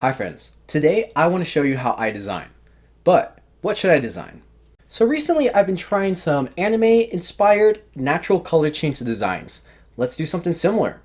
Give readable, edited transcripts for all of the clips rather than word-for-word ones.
Hi friends, today I want to show you how I design. But what should I design? So recently I've been trying some anime inspired natural color change designs. Let's do something similar.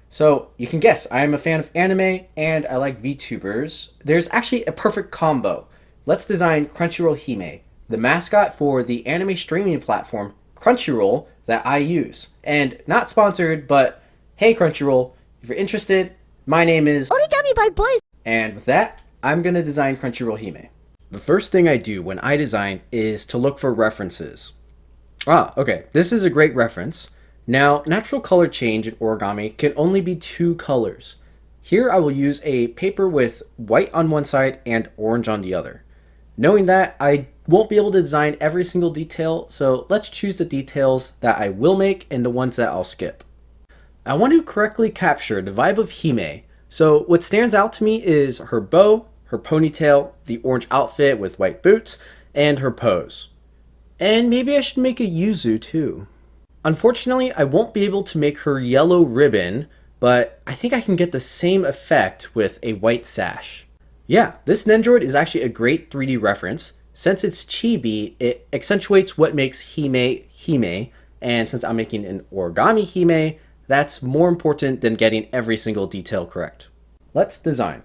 So you can guess, I am a fan of anime and I like VTubers. There's actually a perfect combo. Let's design Crunchyroll-Hime, the mascot for the anime streaming platform Crunchyroll that I use. And not sponsored, but hey Crunchyroll, if you're interested, my name is Origami by Boys. And with that, I'm going to design Crunchyroll-Hime. The first thing I do when I design is to look for references. Okay, this is a great reference. Now, natural color change in origami can only be two colors. Here I will use a paper with white on one side and orange on the other. Knowing that, I won't be able to design every single detail, so let's choose the details that I will make and the ones that I'll skip. I want to correctly capture the vibe of Hime, so what stands out to me is her bow, her ponytail, the orange outfit with white boots, and her pose. And maybe I should make a yuzu too. Unfortunately, I won't be able to make her yellow ribbon, but I think I can get the same effect with a white sash. Yeah, this Nendroid is actually a great 3D reference. Since it's chibi, it accentuates what makes Hime, Hime, and since I'm making an origami Hime, that's more important than getting every single detail correct. Let's design.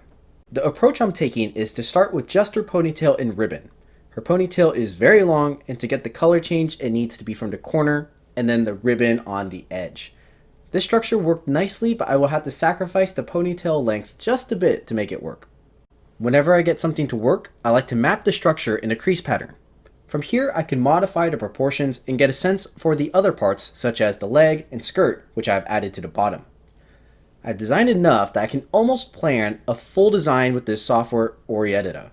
The approach I'm taking is to start with just her ponytail and ribbon. Her ponytail is very long, and to get the color change, it needs to be from the corner and then the ribbon on the edge. This structure worked nicely, but I will have to sacrifice the ponytail length just a bit to make it work. Whenever I get something to work, I like to map the structure in a crease pattern. From here, I can modify the proportions and get a sense for the other parts, such as the leg and skirt, which I've added to the bottom. I've designed enough that I can almost plan a full design with this software Origami.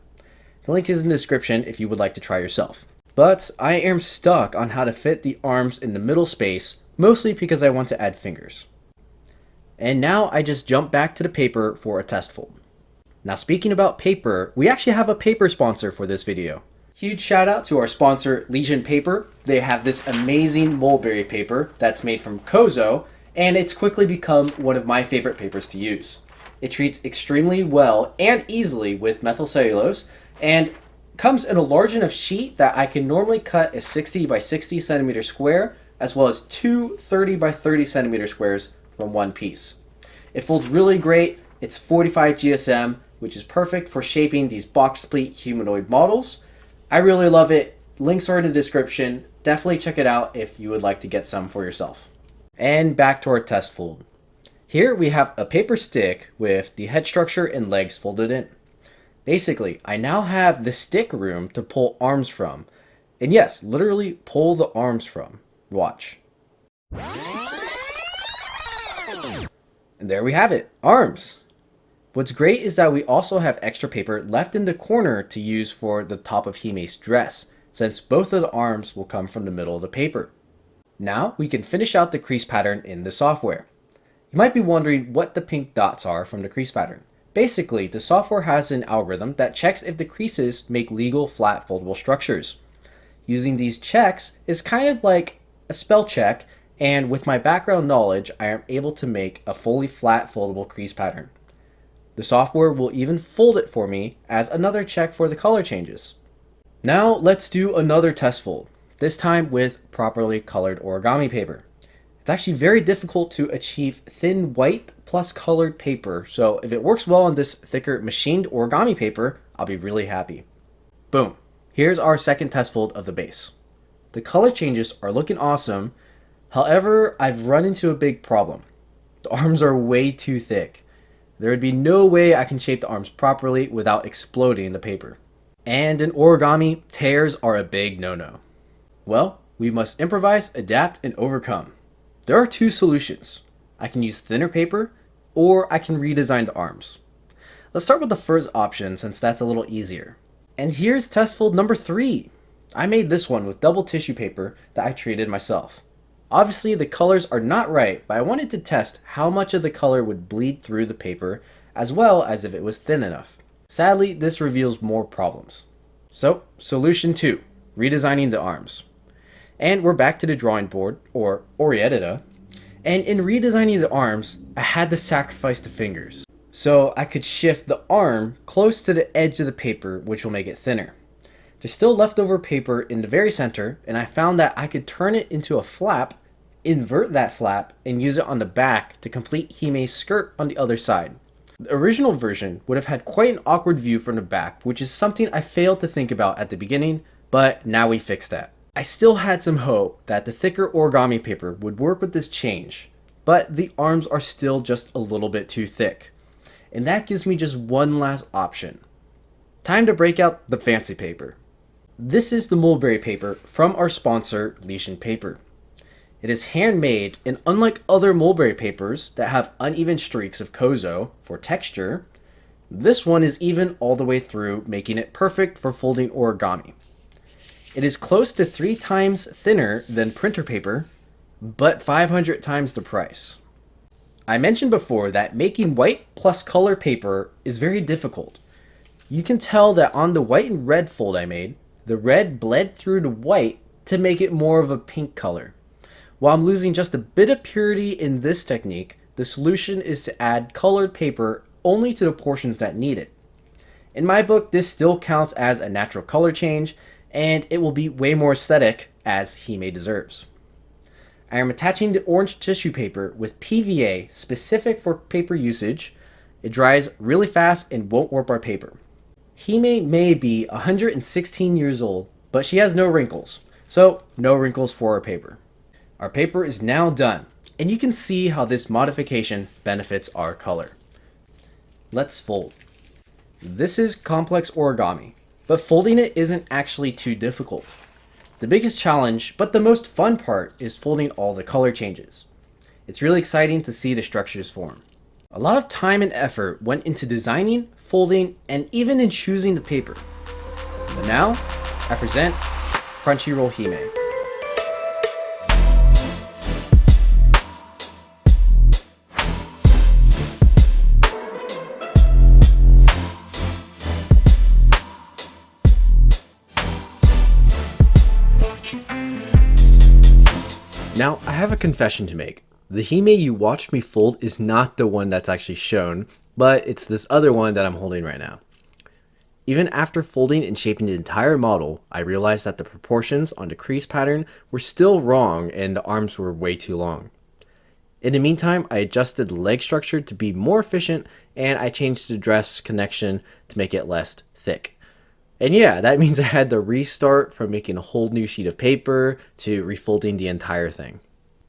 The link is in the description if you would like to try yourself. But I am stuck on how to fit the arms in the middle space, mostly because I want to add fingers. And now I just jump back to the paper for a test fold. Now speaking about paper, we actually have a paper sponsor for this video. Huge shout out to our sponsor Legion Paper. They have this amazing mulberry paper that's made from Kozo, and it's quickly become one of my favorite papers to use. It treats extremely well and easily with methyl cellulose, and comes in a large enough sheet that I can normally cut a 60 by 60 centimeter square, as well as two 30 by 30 centimeter squares from one piece. It folds really great. It's 45 GSM, which is perfect for shaping these box split humanoid models. I really love it. Links are in the description. Definitely check it out if you would like to get some for yourself. And back to our test fold. Here we have a paper stick with the head structure and legs folded in. Basically, I now have the stick room to pull arms from. And yes, literally pull the arms from. Watch. And there we have it, arms. What's great is that we also have extra paper left in the corner to use for the top of Hime's dress, since both of the arms will come from the middle of the paper. Now we can finish out the crease pattern in the software. You might be wondering what the pink dots are from the crease pattern. Basically, the software has an algorithm that checks if the creases make legal flat foldable structures. Using these checks is kind of like a spell check, and with my background knowledge, I am able to make a fully flat foldable crease pattern. The software will even fold it for me as another check for the color changes. Now let's do another test fold, this time with properly colored origami paper. It's actually very difficult to achieve thin white plus colored paper, so if it works well on this thicker machined origami paper, I'll be really happy. Boom, here's our second test fold of the base. The color changes are looking awesome, however, I've run into a big problem. The arms are way too thick. There would be no way I can shape the arms properly without exploding the paper. And in origami, tears are a big no-no. Well, we must improvise, adapt, and overcome. There are two solutions. I can use thinner paper, or I can redesign the arms. Let's start with the first option since that's a little easier. And here's test fold number 3. I made this one with double tissue paper that I treated myself. Obviously, the colors are not right, but I wanted to test how much of the color would bleed through the paper, as well as if it was thin enough. Sadly, this reveals more problems. So, solution 2, redesigning the arms. And we're back to the drawing board, or Origami, and in redesigning the arms, I had to sacrifice the fingers. So I could shift the arm close to the edge of the paper, which will make it thinner. There's still leftover paper in the very center, and I found that I could turn it into a flap, invert that flap, and use it on the back to complete Hime's skirt on the other side. The original version would have had quite an awkward view from the back, which is something I failed to think about at the beginning, but now we fixed that. I still had some hope that the thicker origami paper would work with this change, but the arms are still just a little bit too thick. And that gives me just one last option. Time to break out the fancy paper. This is the mulberry paper from our sponsor, Legion Paper. It is handmade, and unlike other mulberry papers that have uneven streaks of kozo for texture, this one is even all the way through, making it perfect for folding origami. It is close to 3 times thinner than printer paper, but 500 times the price. I mentioned before that making white plus color paper is very difficult. You can tell that on the white and red fold I made, the red bled through the white to make it more of a pink color. While I'm losing just a bit of purity in this technique, the solution is to add colored paper only to the portions that need it. In my book, this still counts as a natural color change, and it will be way more aesthetic, as Hime deserves. I am attaching the orange tissue paper with PVA specific for paper usage. It dries really fast and won't warp our paper. Hime may be 116 years old, but she has no wrinkles, so no wrinkles for our paper. Our paper is now done, and you can see how this modification benefits our color. Let's fold. This is complex origami, but folding it isn't actually too difficult. The biggest challenge, but the most fun part, is folding all the color changes. It's really exciting to see the structures form. A lot of time and effort went into designing, folding, and even in choosing the paper. But now, I present Crunchyroll-Hime. Now, I have a confession to make. The Hime you watched me fold is not the one that's actually shown, but it's this other one that I'm holding right now. Even after folding and shaping the entire model, I realized that the proportions on the crease pattern were still wrong and the arms were way too long. In the meantime, I adjusted the leg structure to be more efficient, and I changed the dress connection to make it less thick. And yeah, that means I had to restart from making a whole new sheet of paper to refolding the entire thing.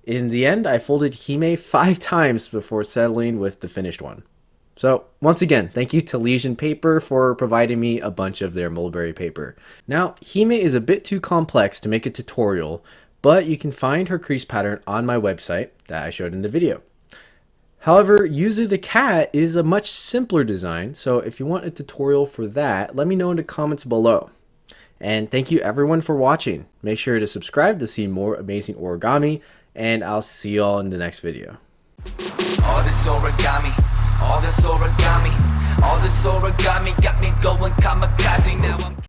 In the end, I folded Hime 5 times before settling with the finished one. So once again, thank you to Legion Paper for providing me a bunch of their mulberry paper. Now, Hime is a bit too complex to make a tutorial, but you can find her crease pattern on my website that I showed in the video. However, Yuzu the cat is a much simpler design, so if you want a tutorial for that, let me know in the comments below. And thank you everyone for watching. Make sure to subscribe to see more amazing origami, and I'll see you all in the next video. All this origami, all this origami, all this origami got me going kamikaze now.